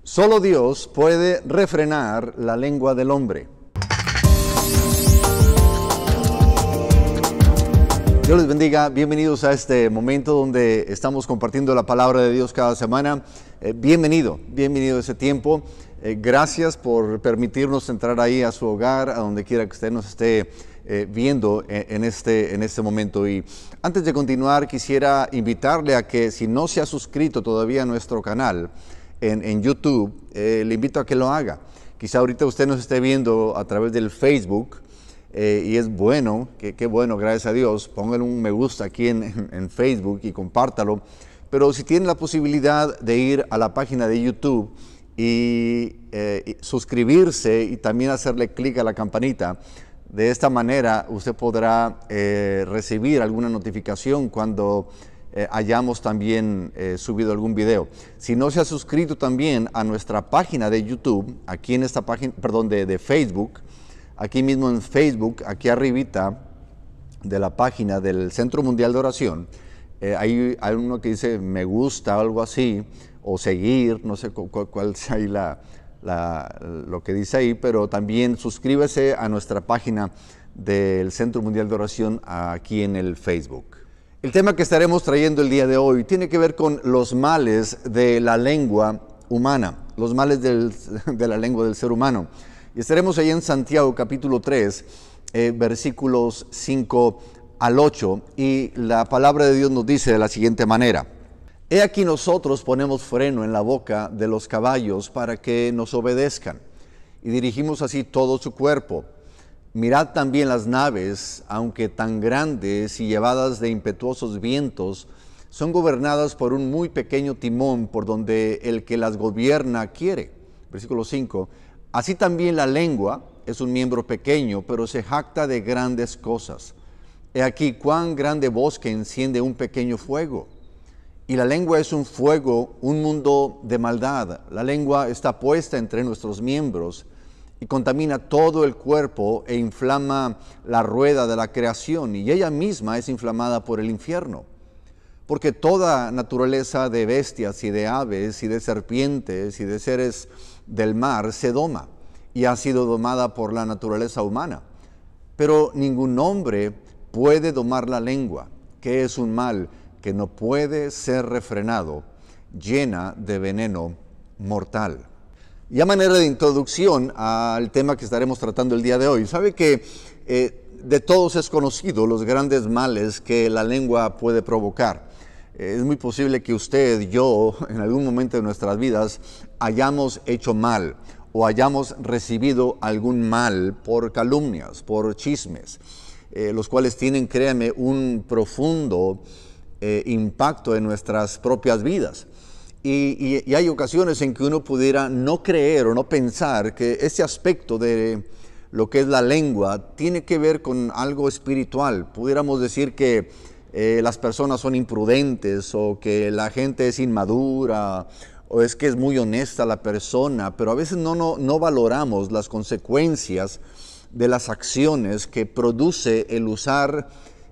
Solo Dios puede refrenar la lengua del hombre. Dios les bendiga, bienvenidos a este momento donde estamos compartiendo la palabra de Dios cada semana. Bienvenido a ese tiempo. Gracias por permitirnos entrar ahí a su hogar, a donde quiera que usted nos esté viendo en este momento. Y antes de continuar, quisiera invitarle a que, si no se ha suscrito todavía a nuestro canal en YouTube, le invito a que lo haga. Quizá ahorita usted nos esté viendo a través del Facebook, y es bueno, qué bueno, gracias a Dios. Póngale un me gusta aquí en Facebook y compártalo. Pero si tiene la posibilidad de ir a la página de YouTube y suscribirse y también hacerle clic a la campanita, de esta manera usted podrá recibir alguna notificación cuando hayamos también subido algún video. Si no se ha suscrito también a nuestra página de YouTube, aquí en esta página, perdón, de Facebook, aquí mismo en Facebook, aquí arribita de la página del Centro Mundial de Oración, hay uno que dice me gusta o algo así, o seguir, no sé cuál sea ahí lo que dice ahí, pero también suscríbase a nuestra página del Centro Mundial de Oración aquí en el Facebook. El tema que estaremos trayendo el día de hoy tiene que ver con los males de la lengua humana, los males de la lengua del ser humano. Y estaremos ahí en Santiago capítulo 3, versículos 5 al 8, y la palabra de Dios nos dice de la siguiente manera: He aquí nosotros ponemos freno en la boca de los caballos para que nos obedezcan, y dirigimos así todo su cuerpo. Mirad también las naves, aunque tan grandes y llevadas de impetuosos vientos, son gobernadas por un muy pequeño timón por donde el que las gobierna quiere. Versículo 5. Así también la lengua es un miembro pequeño, pero se jacta de grandes cosas. He aquí cuán grande bosque enciende un pequeño fuego. Y la lengua es un fuego, un mundo de maldad. La lengua está puesta entre nuestros miembros y contamina todo el cuerpo e inflama la rueda de la creación, y ella misma es inflamada por el infierno. Porque toda naturaleza de bestias y de aves y de serpientes y de seres del mar se doma y ha sido domada por la naturaleza humana. Pero ningún hombre puede domar la lengua, que es un mal que no puede ser refrenado, llena de veneno mortal. Y a manera de introducción al tema que estaremos tratando el día de hoy, sabe que de todos es conocido los grandes males que la lengua puede provocar. Es muy posible que usted, yo, en algún momento de nuestras vidas hayamos hecho mal o hayamos recibido algún mal por calumnias, por chismes, los cuales tienen, créame, un profundo impacto en nuestras propias vidas. Y hay ocasiones en que uno pudiera no creer o no pensar que ese aspecto de lo que es la lengua tiene que ver con algo espiritual. Pudiéramos decir que las personas son imprudentes, o que la gente es inmadura, o es que es muy honesta la persona, pero a veces no valoramos las consecuencias de las acciones que produce el usar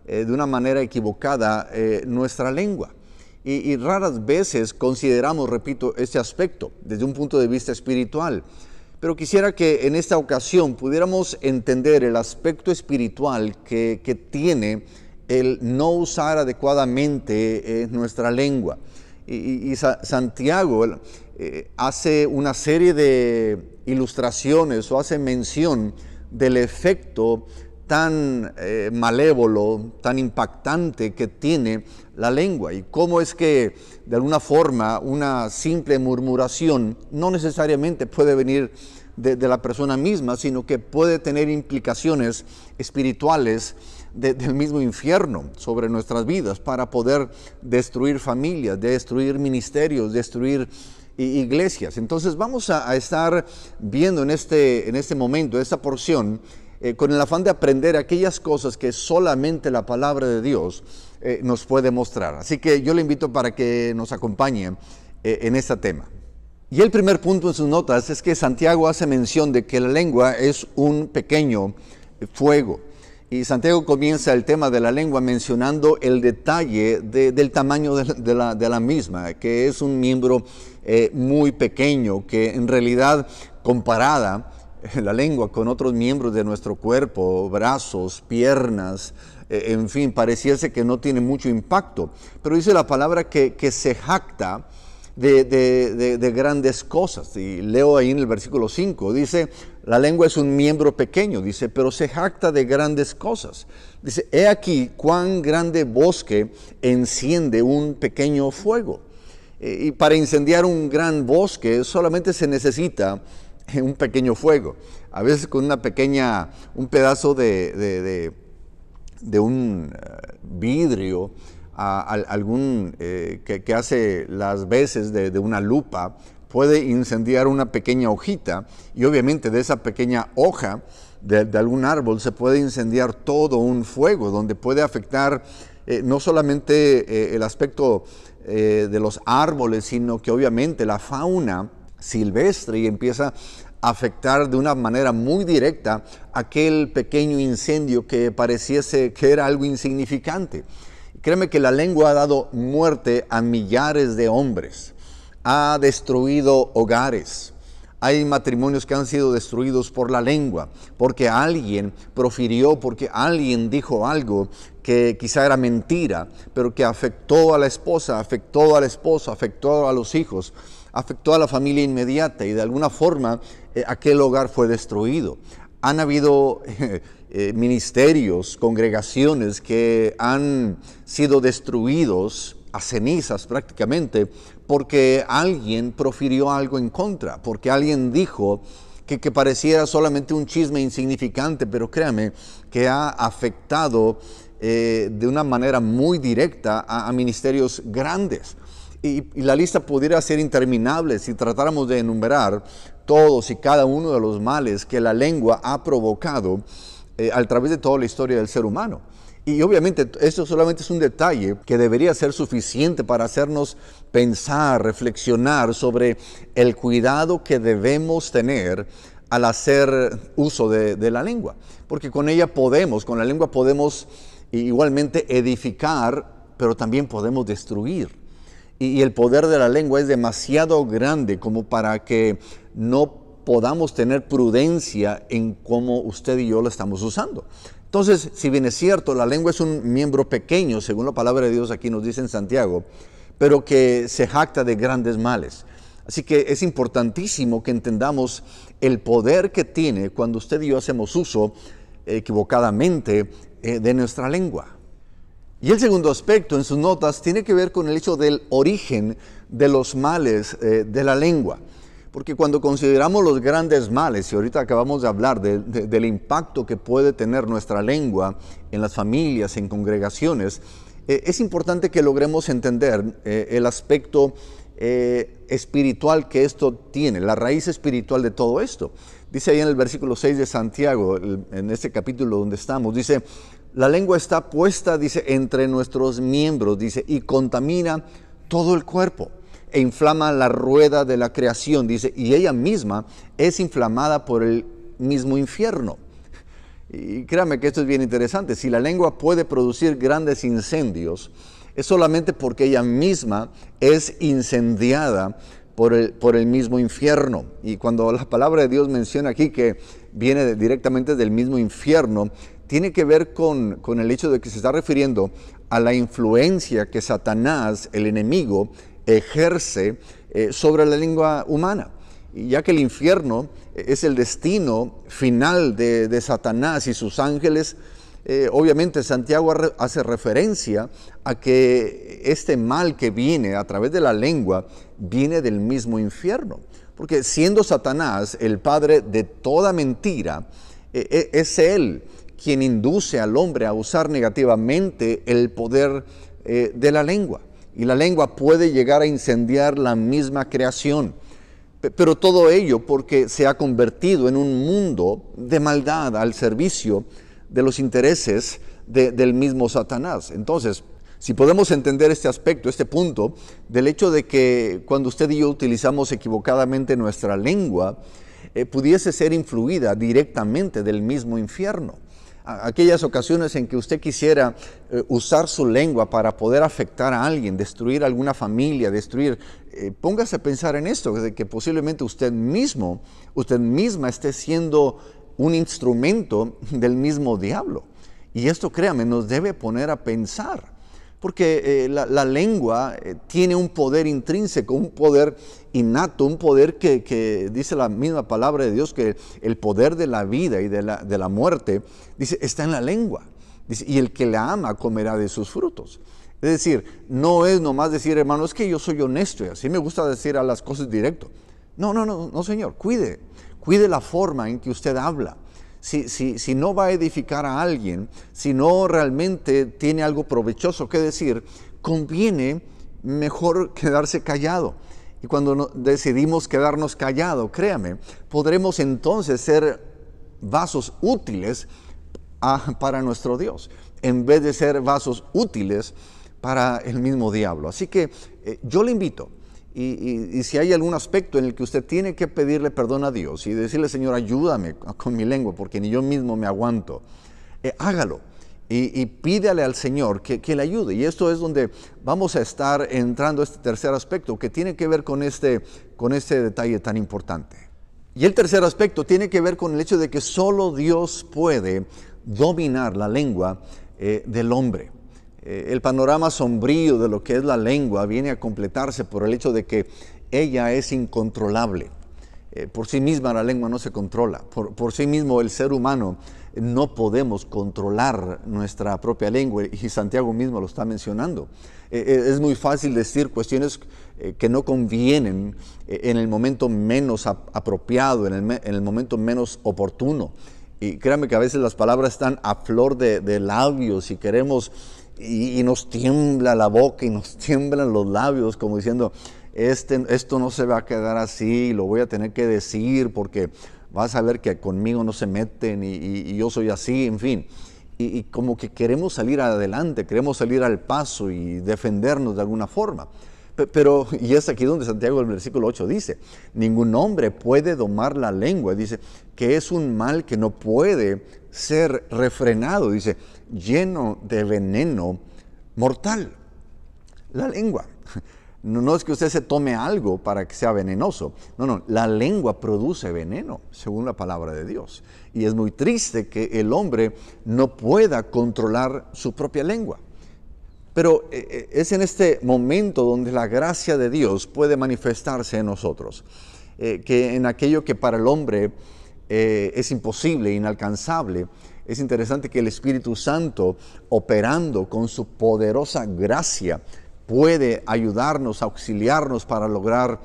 de una manera equivocada nuestra lengua. Y raras veces consideramos, repito, este aspecto desde un punto de vista espiritual. Pero quisiera que en esta ocasión pudiéramos entender el aspecto espiritual que tiene el no usar adecuadamente nuestra lengua. Y Santiago hace una serie de ilustraciones o hace mención del efecto tan malévolo, tan impactante que tiene la lengua, y cómo es que de alguna forma una simple murmuración no necesariamente puede venir de la persona misma, sino que puede tener implicaciones espirituales del mismo infierno sobre nuestras vidas, para poder destruir familias, destruir ministerios, destruir iglesias. Entonces vamos a estar viendo en este momento, esta porción, con el afán de aprender aquellas cosas que solamente la palabra de Dios nos puede mostrar. Así que yo le invito para que nos acompañe en este tema. Y el primer punto en sus notas es que Santiago hace mención de que la lengua es un pequeño fuego. Y Santiago comienza el tema de la lengua mencionando el detalle del tamaño de la misma, que es un miembro muy pequeño, que en realidad comparada la lengua con otros miembros de nuestro cuerpo, brazos, piernas, en fin, pareciese que no tiene mucho impacto. Pero dice la palabra que se jacta de grandes cosas. Y leo ahí en el versículo 5, dice, la lengua es un miembro pequeño, dice, pero se jacta de grandes cosas. Dice, he aquí cuán grande bosque enciende un pequeño fuego. Y para incendiar un gran bosque solamente se necesita un pequeño fuego. A veces con un pedazo de un vidrio, que hace las veces de una lupa, puede incendiar una pequeñña hojita, y obviamente de esa pequeña hoja de algún árbol se puede incendiar todo un fuego, donde puede afectar no solamente el aspecto de los árboles, sino que obviamente la fauna silvestre, y empieza a afectar de una manera muy directa aquel pequeño incendio que pareciese que era algo insignificante. Créeme que la lengua ha dado muerte a millares de hombres, ha destruido hogares. Hay matrimonios que han sido destruidos por la lengua, porque alguien profirió, porque alguien dijo algo que quizá era mentira, pero que afectó a la esposa, afectó al esposo, afectó a los hijos, afectó a la familia inmediata, y de alguna forma aquel hogar fue destruido. Han habido ministerios, congregaciones que han sido destruidos a cenizas prácticamente porque alguien profirió algo en contra, porque alguien dijo que pareciera solamente un chisme insignificante, pero créame que ha afectado de una manera muy directa a ministerios grandes. Y la lista pudiera ser interminable si tratáramos de enumerar todos y cada uno de los males que la lengua ha provocado a través de toda la historia del ser humano. Y obviamente esto solamente es un detalle que debería ser suficiente para hacernos pensar, reflexionar sobre el cuidado que debemos tener al hacer uso de la lengua. Porque con la lengua podemos igualmente edificar, pero también podemos destruir. Y el poder de la lengua es demasiado grande como para que no podamos tener prudencia en cómo usted y yo la estamos usando. Entonces, si bien es cierto, la lengua es un miembro pequeño, según la palabra de Dios aquí nos dice en Santiago, pero que se jacta de grandes males. Así que es importantísimo que entendamos el poder que tiene cuando usted y yo hacemos uso equivocadamente de nuestra lengua. Y el segundo aspecto en sus notas tiene que ver con el hecho del origen de los males de la lengua. Porque cuando consideramos los grandes males, y ahorita acabamos de hablar del impacto que puede tener nuestra lengua en las familias, en congregaciones, es importante que logremos entender el aspecto espiritual que esto tiene, la raíz espiritual de todo esto. Dice ahí en el versículo 6 de Santiago, en este capítulo donde estamos, dice, la lengua está puesta, dice, entre nuestros miembros, dice, y contamina todo el cuerpo e inflama la rueda de la creación, dice, y ella misma es inflamada por el mismo infierno. Y créame que esto es bien interesante. Si la lengua puede producir grandes incendios, es solamente porque ella misma es incendiada por el mismo infierno. Y cuando la palabra de Dios menciona aquí que viene directamente del mismo infierno, tiene que ver con el hecho de que se está refiriendo a la influencia que Satanás, el enemigo, ejerce sobre la lengua humana. Y ya que el infierno es el destino final de Satanás y sus ángeles, obviamente Santiago hace referencia a que este mal que viene a través de la lengua viene del mismo infierno. Porque siendo Satanás el padre de toda mentira, es él quien induce al hombre a usar negativamente el poder de la lengua. Y la lengua puede llegar a incendiar la misma creación. Pero todo ello porque se ha convertido en un mundo de maldad al servicio de los intereses del mismo Satanás. Entonces, si podemos entender este aspecto, este punto, del hecho de que cuando usted y yo utilizamos equivocadamente nuestra lengua, pudiese ser influida directamente del mismo infierno. Aquellas ocasiones en que usted quisiera usar su lengua para poder afectar a alguien, destruir alguna familia, póngase a pensar en esto, de que posiblemente usted misma esté siendo un instrumento del mismo diablo. Y esto, créame, nos debe poner a pensar, porque la lengua tiene un poder intrínseco, un poder innato, un poder que dice la misma palabra de Dios, que el poder de la vida y de la muerte, dice, está en la lengua. Dice, y el que la ama comerá de sus frutos. Es decir, no es nomás decir, hermano, es que yo soy honesto y así me gusta decir a las cosas directo. No, Señor, cuide la forma en que usted habla. Si no va a edificar a alguien, si no realmente tiene algo provechoso que decir, conviene mejor quedarse callado. Y cuando decidimos quedarnos callados, créame, podremos entonces ser vasos útiles para nuestro Dios, en vez de ser vasos útiles para el mismo diablo. Así que yo le invito. Y si hay algún aspecto en el que usted tiene que pedirle perdón a Dios y decirle, Señor, ayúdame con mi lengua porque ni yo mismo me aguanto, hágalo y pídale al Señor que le ayude. Y esto es donde vamos a estar entrando a este tercer aspecto que tiene que ver con este detalle tan importante. Y el tercer aspecto tiene que ver con el hecho de que solo Dios puede dominar la lengua del hombre. El panorama sombrío de lo que es la lengua viene a completarse por el hecho de que ella es incontrolable. Por sí misma la lengua no se controla. Por sí mismo el ser humano no podemos controlar nuestra propia lengua, y Santiago mismo lo está mencionando. Es muy fácil decir cuestiones que no convienen en el momento menos apropiado, en el momento menos oportuno. Y créanme que a veces las palabras están a flor de labios y queremos... Y nos tiembla la boca y nos tiemblan los labios como diciendo, esto no se va a quedar así, lo voy a tener que decir porque vas a ver que conmigo no se meten y yo soy así, en fin. Y como que queremos salir adelante, queremos salir al paso y defendernos de alguna forma. Pero, y es aquí donde Santiago, el versículo 8 dice, ningún hombre puede domar la lengua, dice, que es un mal que no puede ser refrenado, dice, lleno de veneno mortal. La lengua. No es que usted se tome algo para que sea venenoso. No, la lengua produce veneno, según la palabra de Dios. Y es muy triste que el hombre no pueda controlar su propia lengua. Pero es en este momento donde la gracia de Dios puede manifestarse en nosotros. Que en aquello que para el hombre es imposible, inalcanzable, es interesante que el Espíritu Santo, operando con su poderosa gracia, puede ayudarnos, auxiliarnos para lograr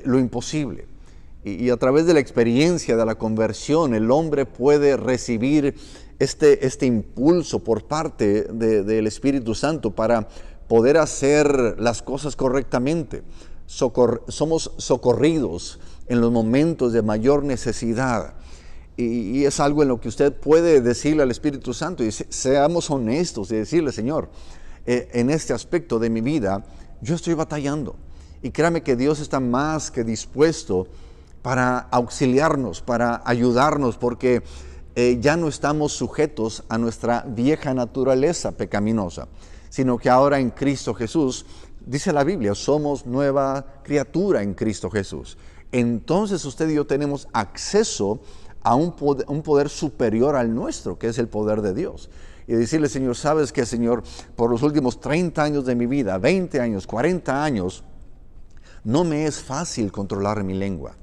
lo imposible. Y a través de la experiencia de la conversión, el hombre puede recibir este impulso por parte del Espíritu Santo para poder hacer las cosas correctamente. Somos socorridos en los momentos de mayor necesidad. Y es algo en lo que usted puede decirle al Espíritu Santo y seamos honestos y decirle, Señor, en este aspecto de mi vida yo estoy batallando. Y créame que Dios está más que dispuesto para auxiliarnos, para ayudarnos, porque ya no estamos sujetos a nuestra vieja naturaleza pecaminosa, sino que ahora en Cristo Jesús, dice la Biblia, somos nueva criatura en Cristo Jesús. Entonces usted y yo tenemos acceso a un poder superior al nuestro, que es el poder de Dios. Y decirle, Señor, ¿sabes qué, Señor? Por los últimos 30 años de mi vida, 20 años, 40 años, no me es fácil controlar mi lengua.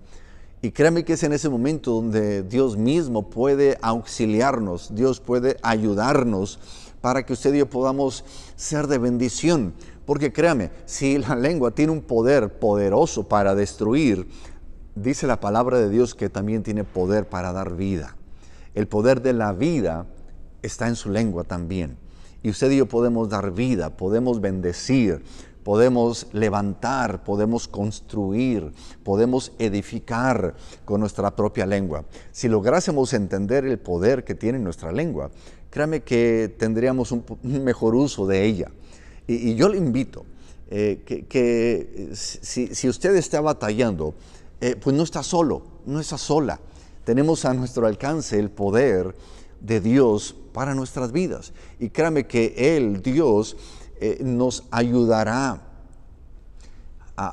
Y créame que es en ese momento donde Dios mismo puede auxiliarnos, Dios puede ayudarnos para que usted y yo podamos ser de bendición. Porque créame, si la lengua tiene un poder poderoso para destruir, dice la palabra de Dios que también tiene poder para dar vida. El poder de la vida está en su lengua también. Y usted y yo podemos dar vida, podemos bendecir, podemos levantar, podemos construir, podemos edificar con nuestra propia lengua. Si lográsemos entender el poder que tiene nuestra lengua, créame que tendríamos un mejor uso de ella. Y yo le invito que si usted está batallando, pues no está solo, no está sola. Tenemos a nuestro alcance el poder de Dios para nuestras vidas. Y créame que Él, Dios, nos ayudará.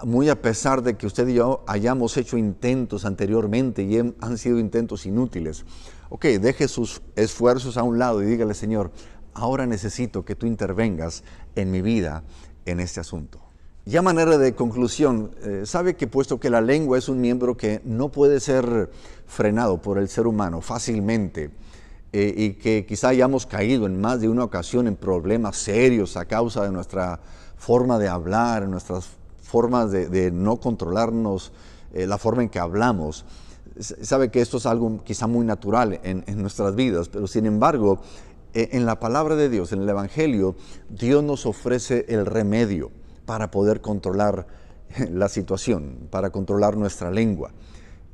Muy a pesar de que usted y yo hayamos hecho intentos anteriormente y han sido intentos inútiles. Ok, deje sus esfuerzos a un lado y dígale, Señor, ahora necesito que tú intervengas en mi vida en este asunto. Ya a manera de conclusión, sabe que puesto que la lengua es un miembro que no puede ser frenado por el ser humano fácilmente, y que quizá hayamos caído en más de una ocasión en problemas serios a causa de nuestra forma de hablar, nuestras formas de no controlarnos, la forma en que hablamos. Sabe que esto es algo quizá muy natural en nuestras vidas, pero sin embargo, en la palabra de Dios, en el Evangelio, Dios nos ofrece el remedio para poder controlar la situación, para controlar nuestra lengua.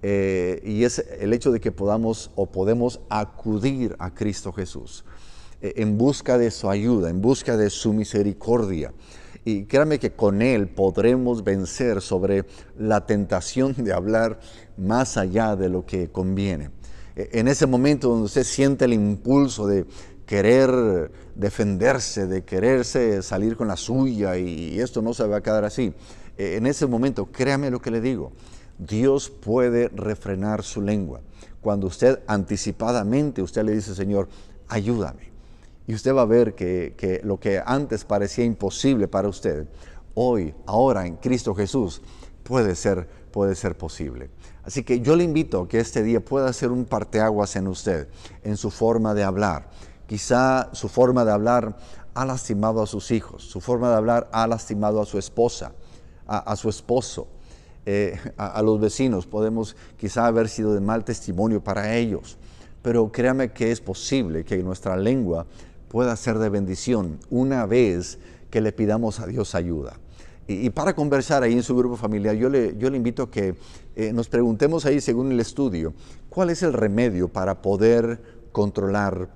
Y es el hecho de que podemos acudir a Cristo Jesús en busca de su ayuda, en busca de su misericordia. Y créame que con Él podremos vencer sobre la tentación de hablar más allá de lo que conviene. En ese momento donde usted siente el impulso de querer defenderse, de quererse salir con la suya y esto no se va a quedar así. En ese momento, créame lo que le digo, Dios puede refrenar su lengua. Cuando usted anticipadamente, usted le dice, Señor, ayúdame. Y usted va a ver que lo que antes parecía imposible para usted, hoy, ahora en Cristo Jesús, puede ser posible. Así que yo le invito a que este día pueda ser un parteaguas en usted, en su forma de hablar. Quizá su forma de hablar ha lastimado a sus hijos, su forma de hablar ha lastimado a su esposa, a su esposo, a los vecinos. Podemos quizá haber sido de mal testimonio para ellos, pero créame que es posible que nuestra lengua pueda ser de bendición una vez que le pidamos a Dios ayuda. Y para conversar ahí en su grupo familiar, yo le invito a que nos preguntemos ahí, según el estudio, ¿cuál es el remedio para poder controlar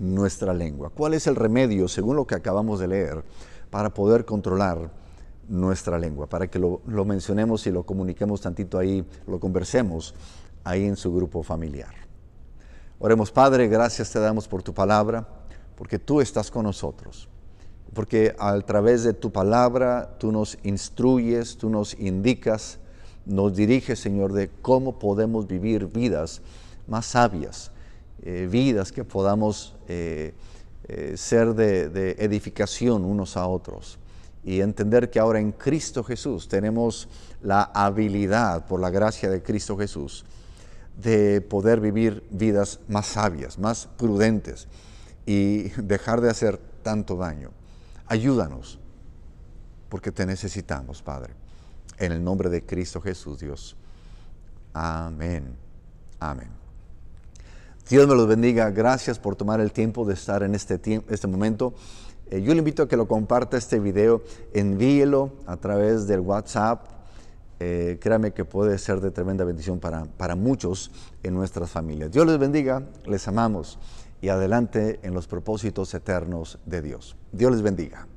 nuestra lengua? ¿Cuál es el remedio, según lo que acabamos de leer, para poder controlar nuestra lengua? Para que lo mencionemos y lo comuniquemos tantito ahí, lo conversemos ahí en su grupo familiar. Oremos. Padre, gracias te damos por tu palabra, porque tú estás con nosotros, porque a través de tu palabra tú nos instruyes, tú nos indicas, nos diriges, Señor, de cómo podemos vivir vidas más sabias, vidas que podamos ser de edificación unos a otros, y entender que ahora en Cristo Jesús tenemos la habilidad, por la gracia de Cristo Jesús, de poder vivir vidas más sabias, más prudentes y dejar de hacer tanto daño. Ayúdanos, porque te necesitamos, Padre. En el nombre de Cristo Jesús, Dios. Amén. Amén. Dios me los bendiga. Gracias por tomar el tiempo de estar en este momento. Yo le invito a que lo comparta este video, envíelo a través del WhatsApp. Créame que puede ser de tremenda bendición para muchos en nuestras familias. Dios les bendiga, les amamos y adelante en los propósitos eternos de Dios. Dios les bendiga.